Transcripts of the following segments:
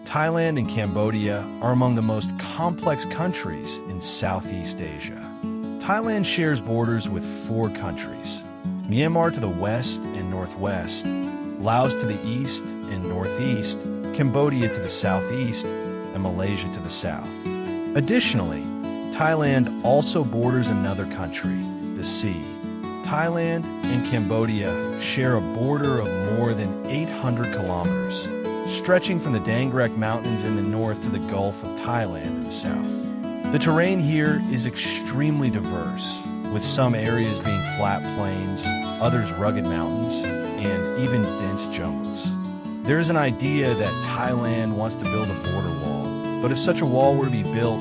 Thailand and Cambodia are among the most complex countries in Southeast Asia. Thailand shares borders with 4 countries: Myanmar to the west and northwest, Laos to the east and northeast, Cambodia to the southeast, and Malaysia to the south. Additionally, Thailand also borders another country, the sea. Thailand and Cambodia share a border of more than 800 kilometers, stretching from the Dang Rec Mountains in the north to the Gulf of Thailand in the south. The terrain here is extremely diverse, with some areas being flat plains, others rugged mountains, and even dense jungles. There is an idea that Thailand wants to build a border wall, but if such a wall were to be built,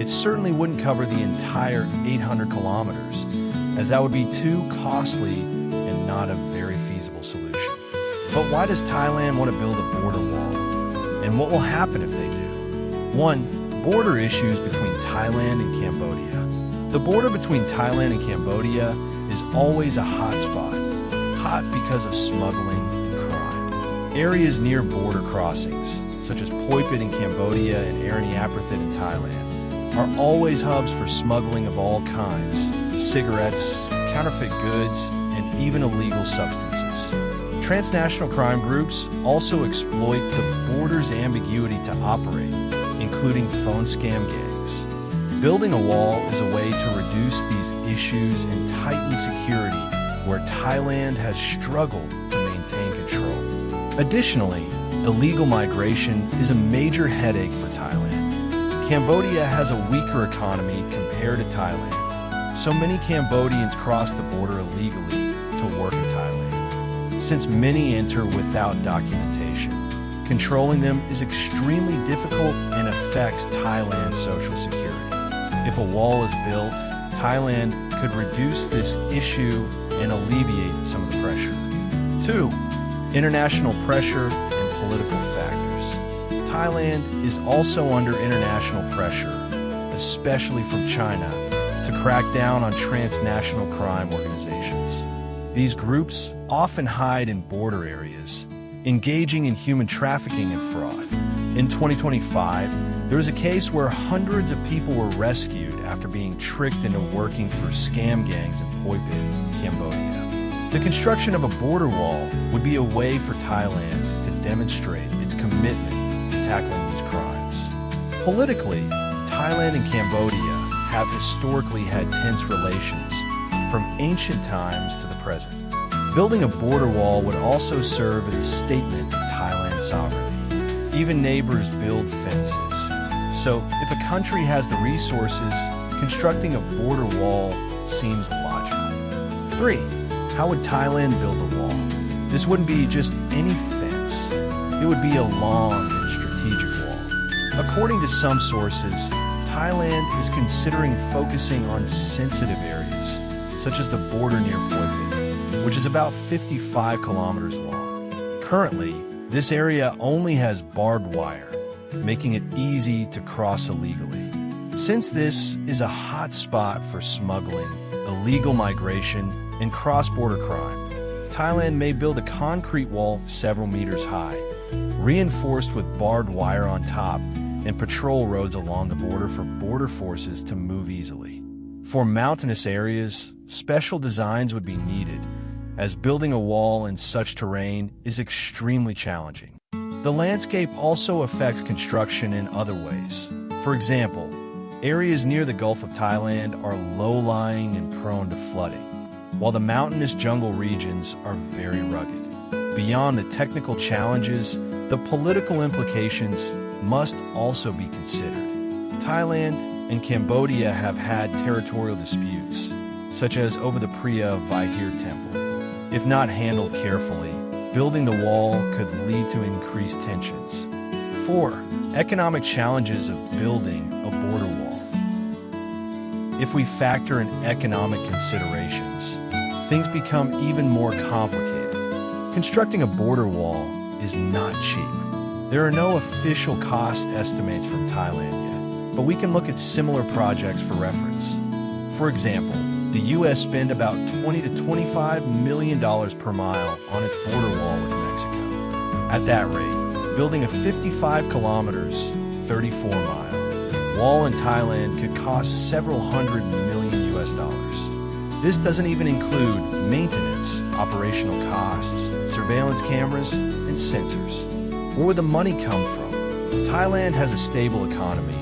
it certainly wouldn't cover the entire 800 kilometers, as that would be too costly and not a very feasible solution. But why does Thailand want to build a border wall? And what will happen if they do? 1. Border issues between Thailand and Cambodia. The border between Thailand and Cambodia is always a hot spot, hot because of smuggling and crime. Areas near border crossings, such as Poi Pit in Cambodia and Eraniaprathit in Thailand, are always hubs for smuggling of all kinds: cigarettes, counterfeit goods, and even illegal substances. Transnational crime groups also exploit the border's ambiguity to operate, including phone scam gangs. Building a wall is a way to reduce these issues and tighten security where Thailand has struggled to maintain control. Additionally, illegal migration is a major headache for Thailand. Cambodia has a weaker economy compared to Thailand, so many Cambodians cross the border illegally to work in Thailand. Since many enter without documentation, controlling them is extremely difficult and affects Thailand's social security. If a wall is built, Thailand could reduce this issue and alleviate some of the pressure. 2. International pressure and political factors. Thailand is also under international pressure, especially from China, to crack down on transnational crime organizations. These groups often hide in border areas, engaging in human trafficking and fraud. In 2025, there was a case where hundreds of people were rescued after being tricked into working for scam gangs in Poi Pit, Cambodia. The construction of a border wall would be a way for Thailand to demonstrate its commitment to tackling these crimes. Politically, Thailand and Cambodia have historically had tense relations from ancient times to the present. Building a border wall would also serve as a statement of Thailand's sovereignty. Even neighbors build fences. So if a country has the resources, constructing a border wall seems logical. 3. How would Thailand build a wall? This wouldn't be just any fence. It would be a long and strategic wall. According to some sources, Thailand is considering focusing on sensitive areas, such as the border near Poi Pit, which is about 55 kilometers long. Currently, this area only has barbed wire, making it easy to cross illegally. Since this is a hot spot for smuggling, illegal migration, and cross-border crime, Thailand may build a concrete wall several meters high, reinforced with barbed wire on top, and patrol roads along the border for border forces to move easily. For mountainous areas, special designs would be needed, as building a wall in such terrain is extremely challenging. The landscape also affects construction in other ways. For example, areas near the Gulf of Thailand are low-lying and prone to flooding, while the mountainous jungle regions are very rugged. Beyond the technical challenges, the political implications must also be considered. Thailand and Cambodia have had territorial disputes, such as over the Priya Vihir temple. If not handled carefully, building the wall could lead to increased tensions. 4. Economic challenges of building a border wall. If we factor in economic considerations, things become even more complicated. Constructing a border wall is not cheap. There are no official cost estimates from Thailand yet, but we can look at similar projects for reference. For example, the U.S. spend about $20 to $25 million per mile on its border wall with Mexico. At that rate, building a 55 kilometers, 34-mile wall in Thailand could cost several $100 million. This doesn't even include maintenance, operational costs, surveillance cameras, and sensors. Where would the money come from? Thailand has a stable economy,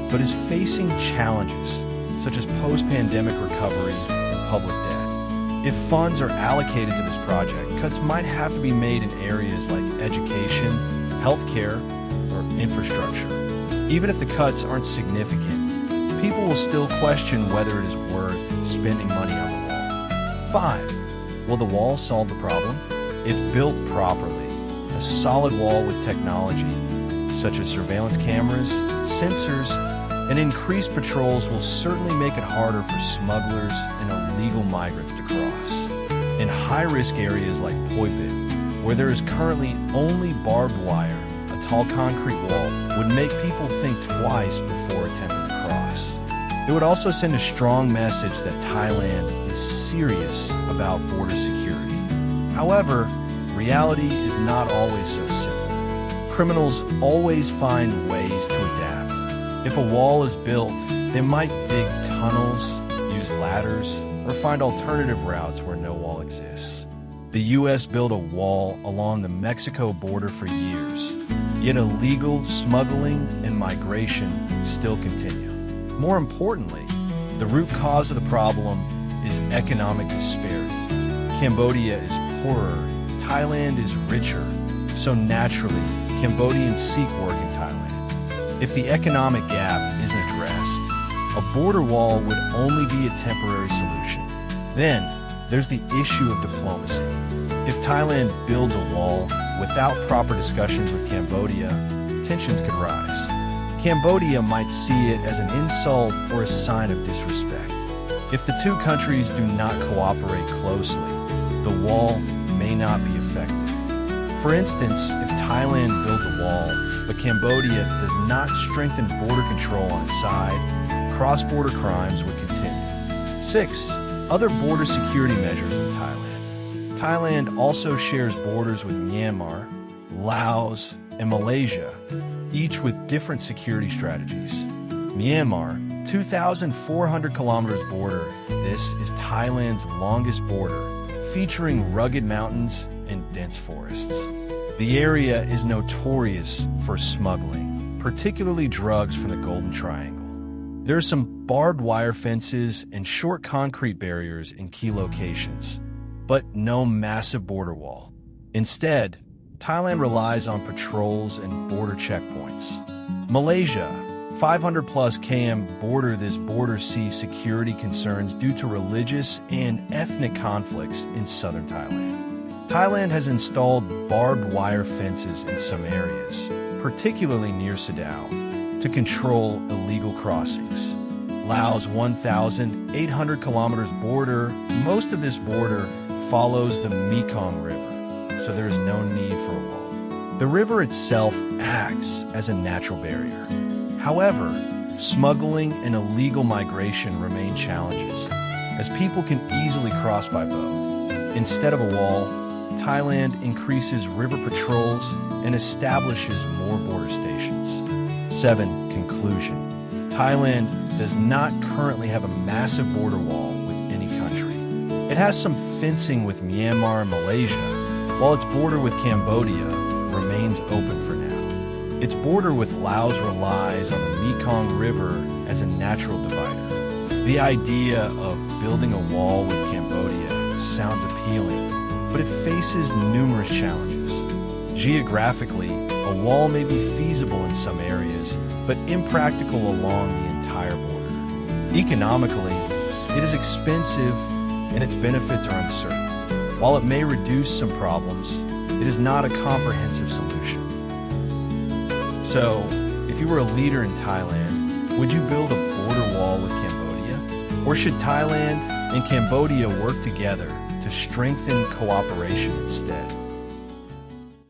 but is facing challenges such as post-pandemic recovery and public debt. If funds are allocated to this project, cuts might have to be made in areas like education, healthcare, or infrastructure. Even if the cuts aren't significant, people will still question whether it is worth spending money on the wall. 5. Will the wall solve the problem? If built properly, a solid wall with technology, such as surveillance cameras, sensors, and increased patrols will certainly make it harder for smugglers and illegal migrants to cross. In high-risk areas like Poi Pit, where there is currently only barbed wire, a tall concrete wall would make people think twice before attempting to cross. It would also send a strong message that Thailand is serious about border security. However, reality is not always so simple. Criminals always find ways to adapt. If a wall is built, they might dig tunnels, use ladders, or find alternative routes where no wall exists. The U.S. built a wall along the Mexico border for years, yet illegal smuggling and migration still continue. More importantly, the root cause of the problem is economic disparity. Cambodia is poorer, Thailand is richer, so naturally, Cambodians seek work in Thailand. If the economic gap isn't addressed, a border wall would only be a temporary solution. Then, there's the issue of diplomacy. If Thailand builds a wall without proper discussions with Cambodia, tensions could rise. Cambodia might see it as an insult or a sign of disrespect. If the two countries do not cooperate closely, the wall may not be effective. For instance, if Thailand builds a wall, but Cambodia does not strengthen border control on its side, cross-border crimes would continue. 6. Other border security measures in Thailand. Thailand also shares borders with Myanmar, Laos, and Malaysia, each with different security strategies. Myanmar, 2,400 kilometers border. This is Thailand's longest border, featuring rugged mountains and dense forests. The area is notorious for smuggling, particularly drugs from the Golden Triangle. There are some barbed wire fences and short concrete barriers in key locations, but no massive border wall. Instead, Thailand relies on patrols and border checkpoints. Malaysia, 500 plus km border. This border sees security concerns due to religious and ethnic conflicts in southern Thailand. Thailand has installed barbed wire fences in some areas, particularly near Sadao, to control illegal crossings. Laos' 1,800 kilometers border, most of this border follows the Mekong River, so there is no need for a wall. The river itself acts as a natural barrier. However, smuggling and illegal migration remain challenges, as people can easily cross by boat. Instead of a wall, Thailand increases river patrols and establishes more border stations. 7. Conclusion. Thailand does not currently have a massive border wall with any country. It has some fencing with Myanmar and Malaysia, while its border with Cambodia remains open for now. Its border with Laos relies on the Mekong River as a natural divider. The idea of building a wall with Cambodia sounds appealing, but it faces numerous challenges. Geographically, a wall may be feasible in some areas, but impractical along the entire border. Economically, it is expensive and its benefits are uncertain. While it may reduce some problems, it is not a comprehensive solution. So, if you were a leader in Thailand, would you build a border wall with Cambodia? Or should Thailand and Cambodia work together to strengthen cooperation instead?